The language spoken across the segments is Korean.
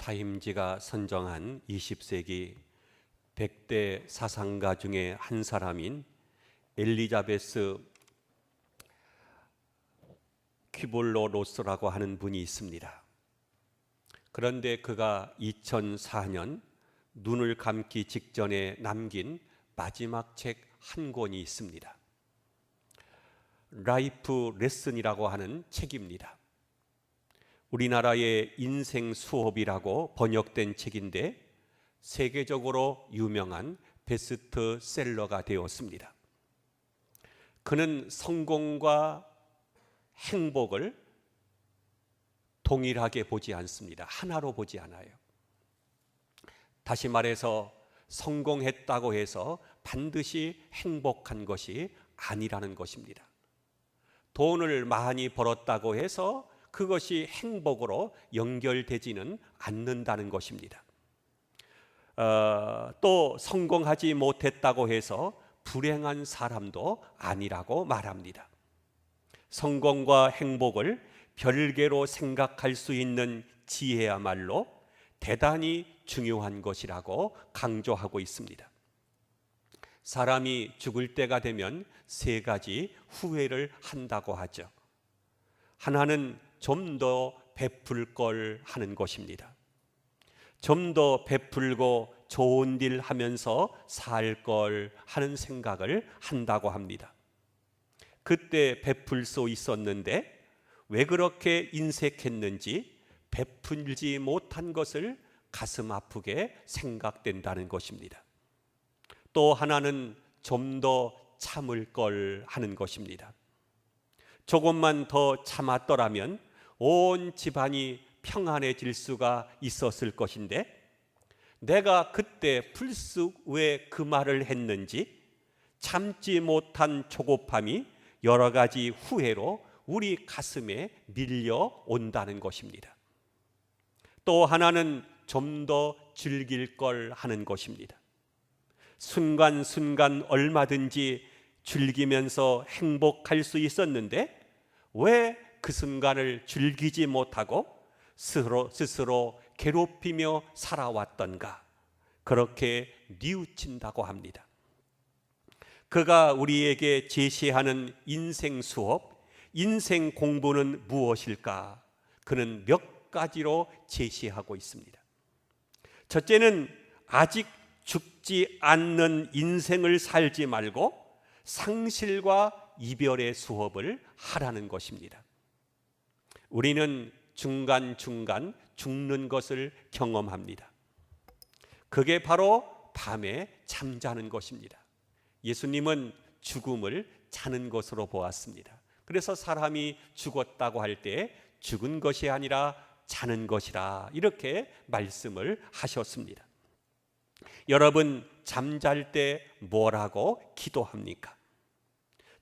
타임지가 선정한 20세기 100대 사상가 중에 한 사람인 엘리자베스 퀴볼로로스라고 하는 분이 있습니다. 그런데 그가 2004년 눈을 감기 직전에 남긴 마지막 책 한 권이 있습니다. 라이프 레슨이라고 하는 책입니다. 우리나라의 인생 수업이라고 번역된 책인데 세계적으로 유명한 베스트셀러가 되었습니다. 그는 성공과 행복을 동일하게 보지 않습니다. 하나로 보지 않아요. 다시 말해서 성공했다고 해서 반드시 행복한 것이 아니라는 것입니다. 돈을 많이 벌었다고 해서 그것이 행복으로 연결되지는 않는다는 것입니다. 또 성공하지 못했다고 해서 불행한 사람도 아니라고 말합니다. 성공과 행복을 별개로 생각할 수 있는 지혜야말로 대단히 중요한 것이라고 강조하고 있습니다. 사람이 죽을 때가 되면 세 가지 후회를 한다고 하죠. 하나는 좀 더 베풀 걸 하는 것입니다. 좀 더 베풀고 좋은 일 하면서 살 걸 하는 생각을 한다고 합니다. 그때 베풀 수 있었는데 왜 그렇게 인색했는지 베풀지 못한 것을 가슴 아프게 생각된다는 것입니다. 또 하나는 좀 더 참을 걸 하는 것입니다. 조금만 더 참았더라면 온 집안이 평안해질 수가 있었을 것인데 내가 그때 불쑥 왜 그 말을 했는지 참지 못한 조급함이 여러 가지 후회로 우리 가슴에 밀려온다는 것입니다. 또 하나는 좀 더 즐길 걸 하는 것입니다. 순간순간 얼마든지 즐기면서 행복할 수 있었는데 왜 그 순간을 즐기지 못하고 스스로 괴롭히며 살아왔던가, 그렇게 뉘우친다고 합니다. 그가 우리에게 제시하는 인생 수업, 인생 공부는 무엇일까? 그는 몇 가지로 제시하고 있습니다. 첫째는 아직 죽지 않는 인생을 살지 말고 상실과 이별의 수업을 하라는 것입니다. 우리는 중간중간 죽는 것을 경험합니다. 그게 바로 밤에 잠자는 것입니다. 예수님은 죽음을 자는 것으로 보았습니다. 그래서 사람이 죽었다고 할 때 죽은 것이 아니라 자는 것이라 이렇게 말씀을 하셨습니다. 여러분, 잠잘 때 뭐라고 기도합니까?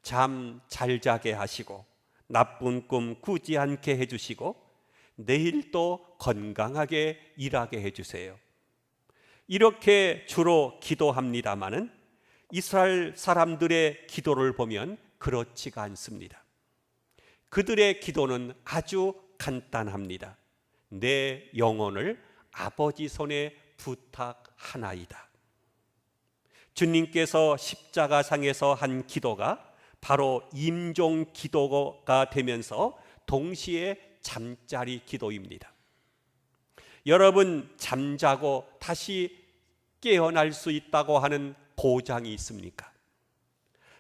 잠 잘 자게 하시고 나쁜 꿈 꾸지 않게 해주시고 내일 또 건강하게 일하게 해주세요. 이렇게 주로 기도합니다마는 이스라엘 사람들의 기도를 보면 그렇지가 않습니다. 그들의 기도는 아주 간단합니다. 내 영혼을 아버지 손에 부탁하나이다. 주님께서 십자가상에서 한 기도가 바로 임종 기도가 되면서 동시에 잠자리 기도입니다. 여러분, 잠자고 다시 깨어날 수 있다고 하는 보장이 있습니까?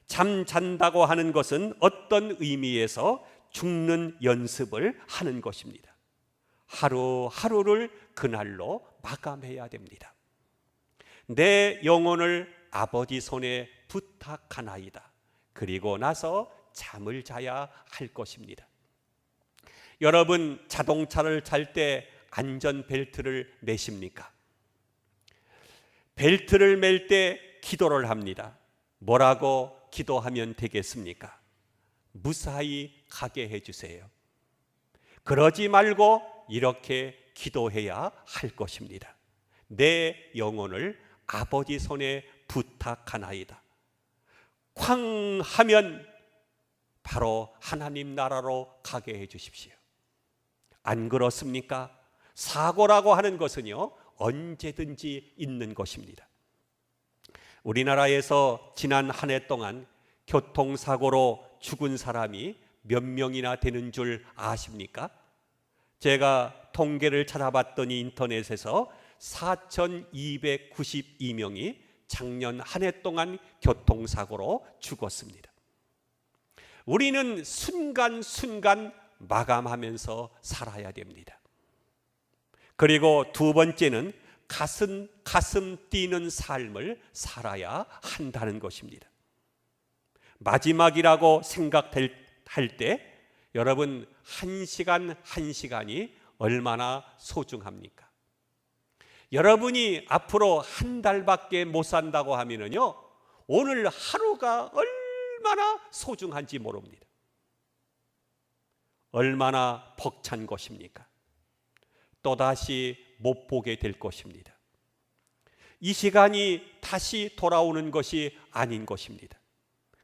잠잔다고 하는 것은 어떤 의미에서 죽는 연습을 하는 것입니다. 하루하루를 그날로 마감해야 됩니다. 내 영혼을 아버지 손에 부탁하나이다. 그리고 나서 잠을 자야 할 것입니다. 여러분, 자동차를 탈 때 안전벨트를 매십니까? 벨트를 맬 때 기도를 합니다. 뭐라고 기도하면 되겠습니까? 무사히 가게 해주세요. 그러지 말고 이렇게 기도해야 할 것입니다. 내 영혼을 아버지 손에 부탁하나이다. 쾅 하면 바로 하나님 나라로 가게 해 주십시오. 안 그렇습니까? 사고라고 하는 것은요, 언제든지 있는 것입니다. 우리나라에서 지난 한 해 동안 교통사고로 죽은 사람이 몇 명이나 되는 줄 아십니까? 제가 통계를 찾아봤더니 인터넷에서 4,292명이 작년 한 해 동안 교통사고로 죽었습니다. 우리는 순간순간 마감하면서 살아야 됩니다. 그리고 두 번째는 가슴 뛰는 삶을 살아야 한다는 것입니다. 마지막이라고 생각할 때 여러분, 한 시간 한 시간이 얼마나 소중합니까? 여러분이 앞으로 한 달밖에 못 산다고 하면요, 오늘 하루가 얼마나 소중한지 모릅니다. 얼마나 벅찬 것입니까? 또다시 못 보게 될 것입니다. 이 시간이 다시 돌아오는 것이 아닌 것입니다.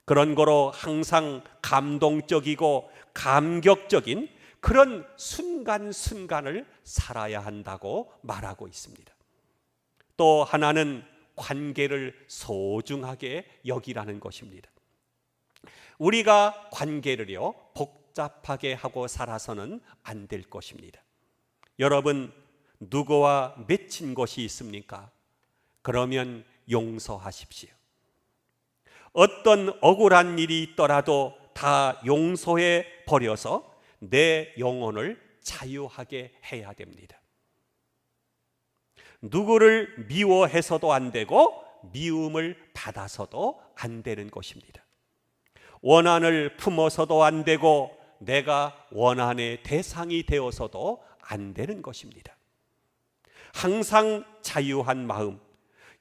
그런 거로 항상 감동적이고 감격적인 그런 순간순간을 살아야 한다고 말하고 있습니다. 또 하나는 관계를 소중하게 여기라는 것입니다. 우리가 관계를요, 복잡하게 하고 살아서는 안 될 것입니다. 여러분, 누구와 맺힌 것이 있습니까? 그러면 용서하십시오. 어떤 억울한 일이 있더라도 다 용서해 버려서 내 영혼을 자유하게 해야 됩니다. 누구를 미워해서도 안 되고 미움을 받아서도 안 되는 것입니다. 원한을 품어서도 안 되고 내가 원한의 대상이 되어서도 안 되는 것입니다. 항상 자유한 마음,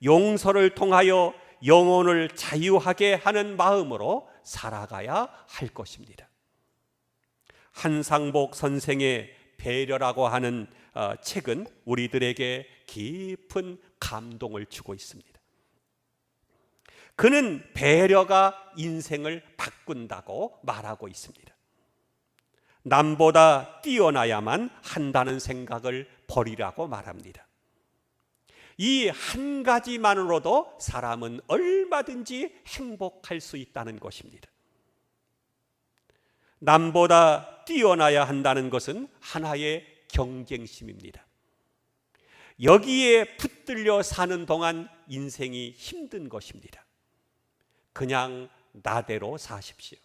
용서를 통하여 영혼을 자유하게 하는 마음으로 살아가야 할 것입니다. 한상복 선생의 배려라고 하는 책은 우리들에게 깊은 감동을 주고 있습니다. 그는 배려가 인생을 바꾼다고 말하고 있습니다. 남보다 뛰어나야만 한다는 생각을 버리라고 말합니다. 이 한 가지만으로도 사람은 얼마든지 행복할 수 있다는 것입니다. 남보다 뛰어나야 한다는 것은 하나의 경쟁심입니다. 여기에 붙들려 사는 동안 인생이 힘든 것입니다. 그냥 나대로 사십시오.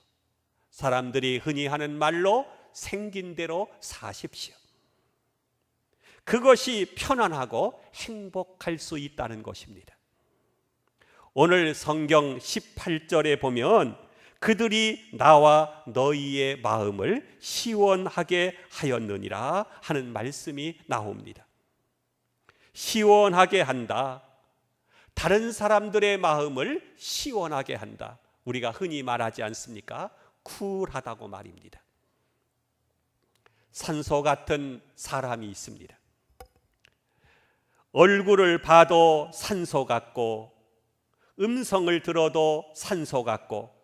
사람들이 흔히 하는 말로 생긴 대로 사십시오. 그것이 편안하고 행복할 수 있다는 것입니다. 오늘 성경 18절에 보면 그들이 나와 너희의 마음을 시원하게 하였느니라 하는 말씀이 나옵니다. 시원하게 한다. 다른 사람들의 마음을 시원하게 한다. 우리가 흔히 말하지 않습니까? 쿨하다고 말입니다. 산소 같은 사람이 있습니다. 얼굴을 봐도 산소 같고, 음성을 들어도 산소 같고,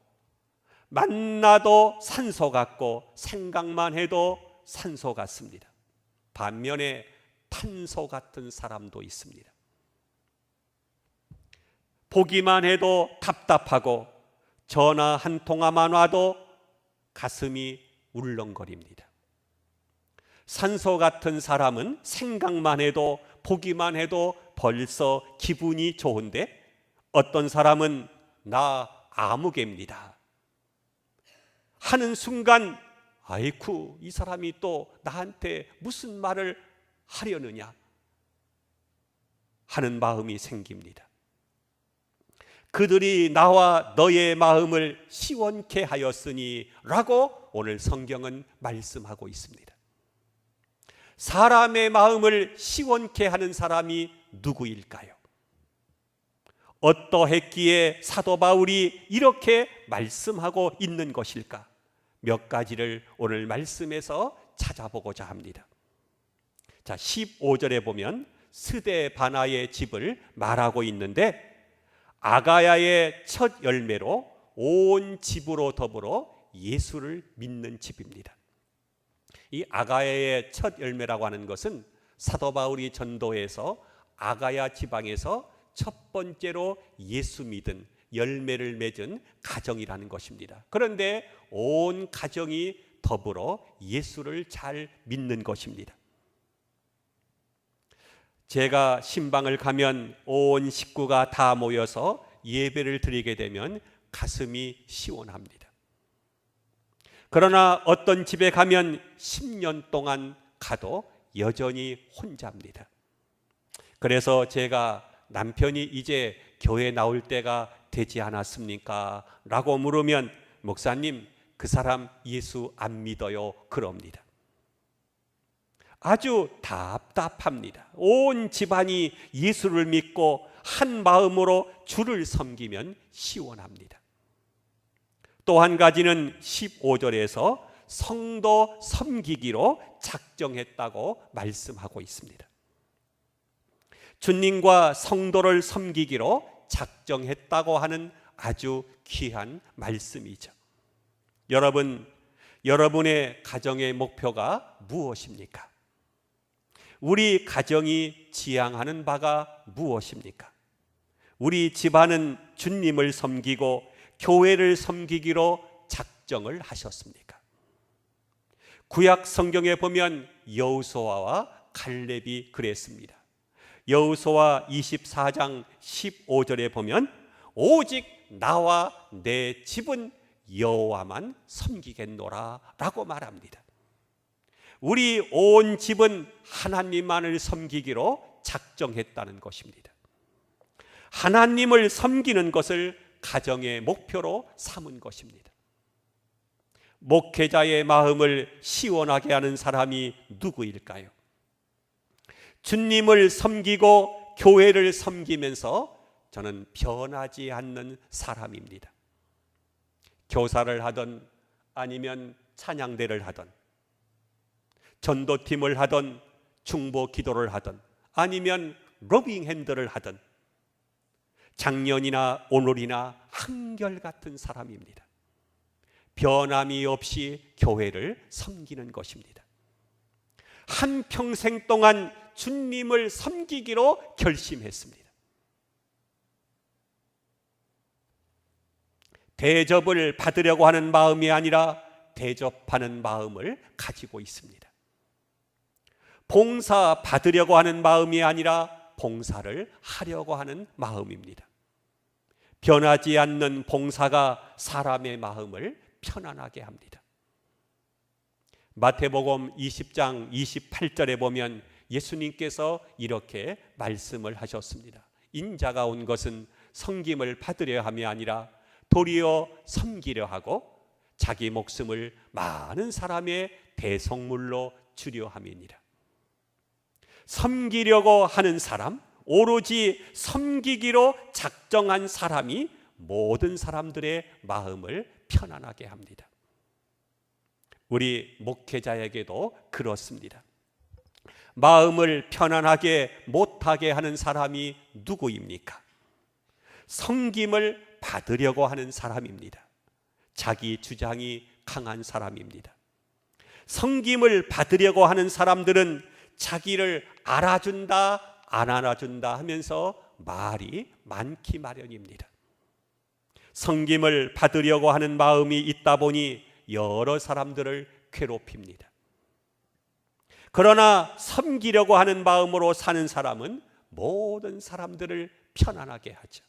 만나도 산소 같고, 생각만 해도 산소 같습니다. 반면에 탄소 같은 사람도 있습니다. 보기만 해도 답답하고 전화 한 통화만 와도 가슴이 울렁거립니다. 산소 같은 사람은 생각만 해도 보기만 해도 벌써 기분이 좋은데, 어떤 사람은 나 아무개입니다 하는 순간 아이쿠, 이 사람이 또 나한테 무슨 말을 하려느냐 하는 마음이 생깁니다. 그들이 나와 너의 마음을 시원케 하였으니 라고 오늘 성경은 말씀하고 있습니다. 사람의 마음을 시원케 하는 사람이 누구일까요? 어떠했기에 사도 바울이 이렇게 말씀하고 있는 것일까? 몇 가지를 오늘 말씀에서 찾아보고자 합니다. 자, 15절에 보면 스데바나의 집을 말하고 있는데, 아가야의 첫 열매로 온 집으로 더불어 예수를 믿는 집입니다. 이 아가야의 첫 열매라고 하는 것은 사도 바울이 전도해서 아가야 지방에서 첫 번째로 예수 믿은 열매를 맺은 가정이라는 것입니다. 그런데 온 가정이 더불어 예수를 잘 믿는 것입니다. 제가 신방을 가면 온 식구가 다 모여서 예배를 드리게 되면 가슴이 시원합니다. 그러나 어떤 집에 가면 10년 동안 가도 여전히 혼자입니다. 그래서 제가 남편이 이제 교회 나올 때가 되지 않았습니까? 라고 물으면 목사님, 그 사람 예수 안 믿어요. 그럽니다. 아주 답답합니다. 온 집안이 예수를 믿고 한 마음으로 주를 섬기면 시원합니다. 또 한 가지는 15절에서 성도 섬기기로 작정했다고 말씀하고 있습니다. 주님과 성도를 섬기기로 작정했다고 하는 아주 귀한 말씀이죠. 여러분, 여러분의 가정의 목표가 무엇입니까? 우리 가정이 지향하는 바가 무엇입니까? 우리 집안은 주님을 섬기고 교회를 섬기기로 작정을 하셨습니까? 구약 성경에 보면 여호수아와 갈렙이 그랬습니다. 여호수아 24장 15절에 보면 오직 나와 내 집은 여호와만 섬기겠노라 라고 말합니다. 우리 온 집은 하나님만을 섬기기로 작정했다는 것입니다. 하나님을 섬기는 것을 가정의 목표로 삼은 것입니다. 목회자의 마음을 시원하게 하는 사람이 누구일까요? 주님을 섬기고 교회를 섬기면서 저는 변하지 않는 사람입니다. 교사를 하던 아니면 찬양대를 하던 전도팀을 하던 중보 기도를 하던 아니면 러빙핸드를 하던 작년이나 오늘이나 한결같은 사람입니다. 변함이 없이 교회를 섬기는 것입니다. 한평생 동안 주님을 섬기기로 결심했습니다. 대접을 받으려고 하는 마음이 아니라 대접하는 마음을 가지고 있습니다. 봉사 받으려고 하는 마음이 아니라 봉사를 하려고 하는 마음입니다. 변하지 않는 봉사가 사람의 마음을 편안하게 합니다. 마태복음 20장 28절에 보면 예수님께서 이렇게 말씀을 하셨습니다. 인자가 온 것은 섬김을 받으려 함이 아니라 도리어 섬기려 하고 자기 목숨을 많은 사람의 대속물로 주려 함이니라. 섬기려고 하는 사람, 오로지 섬기기로 작정한 사람이 모든 사람들의 마음을 편안하게 합니다. 우리 목회자에게도 그렇습니다. 마음을 편안하게 못하게 하는 사람이 누구입니까? 섬김을 받으려고 하는 사람입니다. 자기 주장이 강한 사람입니다. 섬김을 받으려고 하는 사람들은 자기를 알아준다, 안 알아준다 하면서 말이 많기 마련입니다. 섬김을 받으려고 하는 마음이 있다 보니 여러 사람들을 괴롭힙니다. 그러나 섬기려고 하는 마음으로 사는 사람은 모든 사람들을 편안하게 하죠.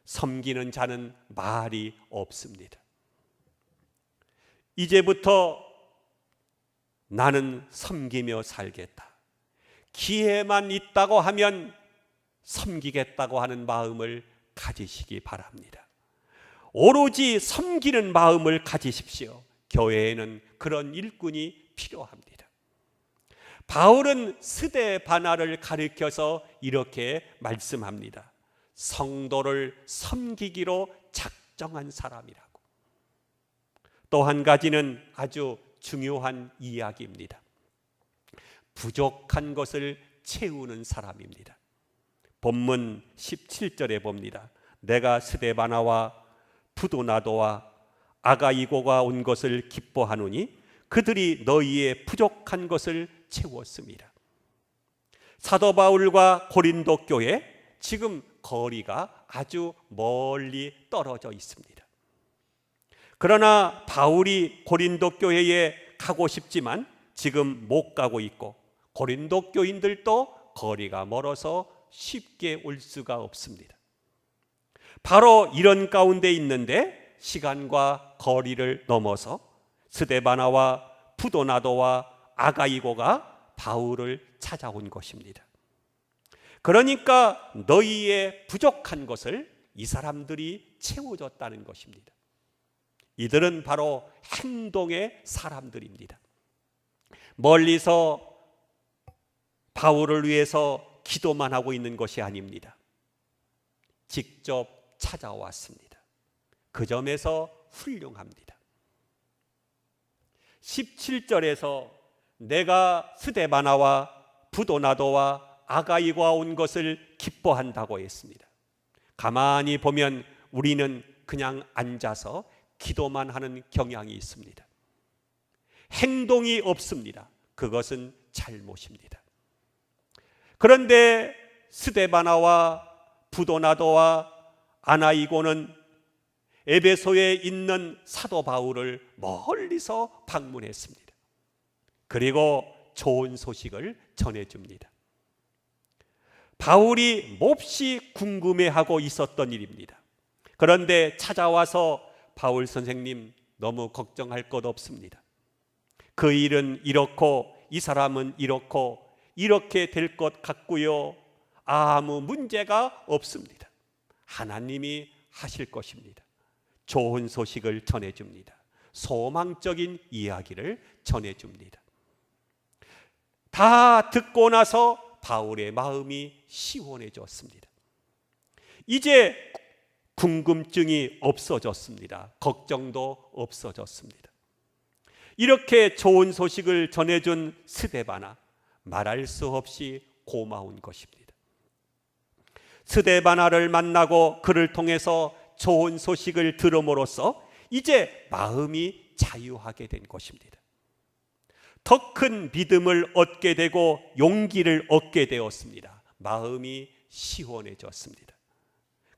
섬기는 자는 말이 없습니다. 이제부터 나는 섬기며 살겠다. 기회만 있다고 하면 섬기겠다고 하는 마음을 가지시기 바랍니다. 오로지 섬기는 마음을 가지십시오. 교회에는 그런 일꾼이 필요합니다. 바울은 스데바나를 가리켜서 이렇게 말씀합니다. 성도를 섬기기로 작정한 사람이라고. 또 한 가지는 아주 중요한 이야기입니다. 부족한 것을 채우는 사람입니다. 본문 17절에 봅니다. 내가 스데바나와 부도나도와 아가이고가 온 것을 기뻐하노니 그들이 너희의 부족한 것을 채웠습니다. 사도 바울과 고린도 교회, 지금 거리가 아주 멀리 떨어져 있습니다. 그러나 바울이 고린도 교회에 가고 싶지만 지금 못 가고 있고, 고린도 교인들도 거리가 멀어서 쉽게 올 수가 없습니다. 바로 이런 가운데 있는데 시간과 거리를 넘어서 스데바나와 부도나도와 아가이고가 바울을 찾아온 것입니다. 그러니까 너희의 부족한 것을 이 사람들이 채워줬다는 것입니다. 이들은 바로 행동의 사람들입니다. 멀리서 바울을 위해서 기도만 하고 있는 것이 아닙니다. 직접 찾아왔습니다. 그 점에서 훌륭합니다. 17절에서 내가 스데바나와 부도나도와 아가이고가 온 것을 기뻐한다고 했습니다. 가만히 보면 우리는 그냥 앉아서 기도만 하는 경향이 있습니다. 행동이 없습니다. 그것은 잘못입니다. 그런데 스데바나와 부도나도와 아나이고는 에베소에 있는 사도 바울을 멀리서 방문했습니다. 그리고 좋은 소식을 전해줍니다. 바울이 몹시 궁금해하고 있었던 일입니다. 그런데 찾아와서 바울 선생님, 너무 걱정할 것 없습니다. 그 일은 이렇고 이 사람은 이렇고 이렇게 될 것 같고요, 아무 문제가 없습니다. 하나님이 하실 것입니다. 좋은 소식을 전해줍니다. 소망적인 이야기를 전해줍니다. 다 듣고 나서 바울의 마음이 시원해졌습니다. 이제 궁금증이 없어졌습니다. 걱정도 없어졌습니다. 이렇게 좋은 소식을 전해준 스데바나, 말할 수 없이 고마운 것입니다. 스데바나를 만나고 그를 통해서 좋은 소식을 들음으로써 이제 마음이 자유하게 된 것입니다. 더 큰 믿음을 얻게 되고 용기를 얻게 되었습니다. 마음이 시원해졌습니다.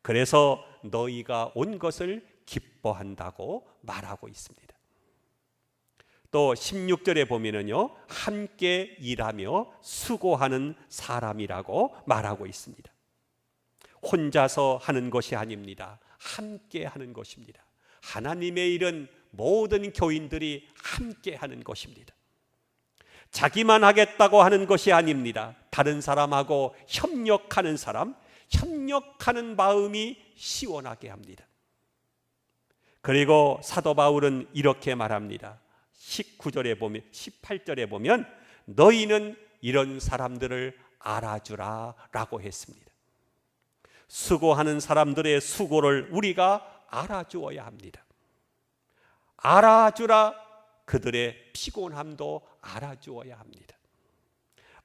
그래서 너희가 온 것을 기뻐한다고 말하고 있습니다. 또 16절에 보면은요, 함께 일하며 수고하는 사람이라고 말하고 있습니다. 혼자서 하는 것이 아닙니다. 함께 하는 것입니다. 하나님의 일은 모든 교인들이 함께 하는 것입니다. 자기만 하겠다고 하는 것이 아닙니다. 다른 사람하고 협력하는 사람, 협력하는 마음이 시원하게 합니다. 그리고 사도 바울은 이렇게 말합니다. 19절에 보면, 18절에 보면 너희는 이런 사람들을 알아주라 라고 했습니다. 수고하는 사람들의 수고를 우리가 알아주어야 합니다. 알아주라, 그들의 피곤함도 알아주어야 합니다.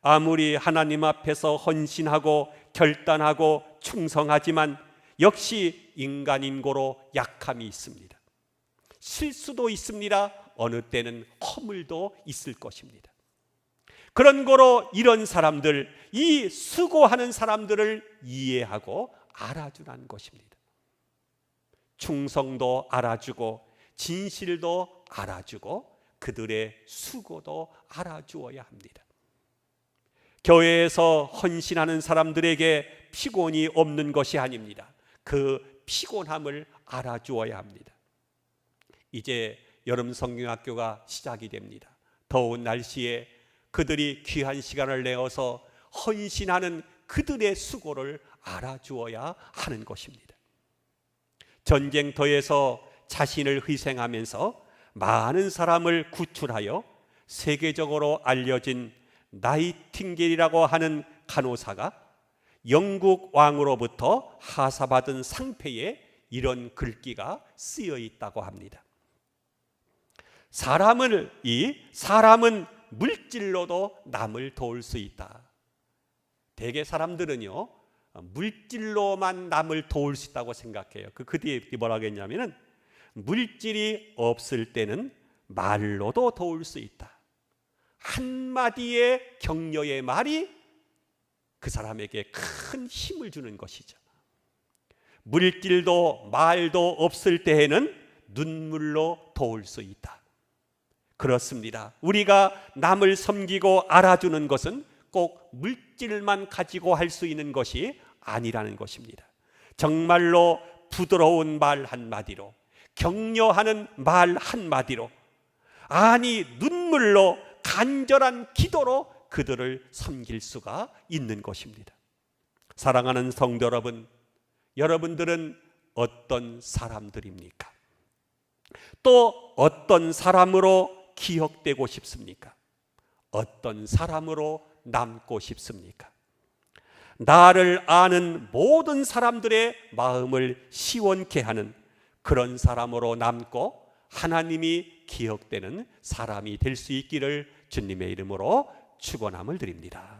아무리 하나님 앞에서 헌신하고 결단하고 충성하지만 역시 인간인고로 약함이 있습니다. 실수도 있습니다. 어느 때는 허물도 있을 것입니다. 그런 거로 이런 사람들, 이 수고하는 사람들을 이해하고 알아주라는 것입니다. 충성도 알아주고 진실도 알아주고 그들의 수고도 알아주어야 합니다. 교회에서 헌신하는 사람들에게 피곤이 없는 것이 아닙니다. 그 피곤함을 알아주어야 합니다. 이제 여름 성경학교가 시작이 됩니다. 더운 날씨에 그들이 귀한 시간을 내어서 헌신하는 그들의 수고를 알아주어야 하는 것입니다. 전쟁터에서 자신을 희생하면서 많은 사람을 구출하여 세계적으로 알려진 나이팅게일이라고 하는 간호사가 영국 왕으로부터 하사받은 상패에 이런 글귀가 쓰여 있다고 합니다. 사람은 물질로도 남을 도울 수 있다. 대개 사람들은요, 물질로만 남을 도울 수 있다고 생각해요. 그 뒤에 뭐라고 했냐면은 물질이 없을 때는 말로도 도울 수 있다. 한마디의 격려의 말이 그 사람에게 큰 힘을 주는 것이죠. 물질도 말도 없을 때에는 눈물로 도울 수 있다. 그렇습니다. 우리가 남을 섬기고 알아주는 것은 꼭 물질만 가지고 할 수 있는 것이 아니라는 것입니다. 정말로 부드러운 말 한마디로, 격려하는 말 한마디로, 아니 눈물로, 간절한 기도로 그들을 섬길 수가 있는 것입니다. 사랑하는 성도 여러분, 여러분들은 어떤 사람들입니까? 또 어떤 사람으로 기억되고 싶습니까? 어떤 사람으로 남고 싶습니까? 나를 아는 모든 사람들의 마음을 시원케 하는 그런 사람으로 남고 하나님이 기억되는 사람이 될 수 있기를 주님의 이름으로 축원함을 드립니다.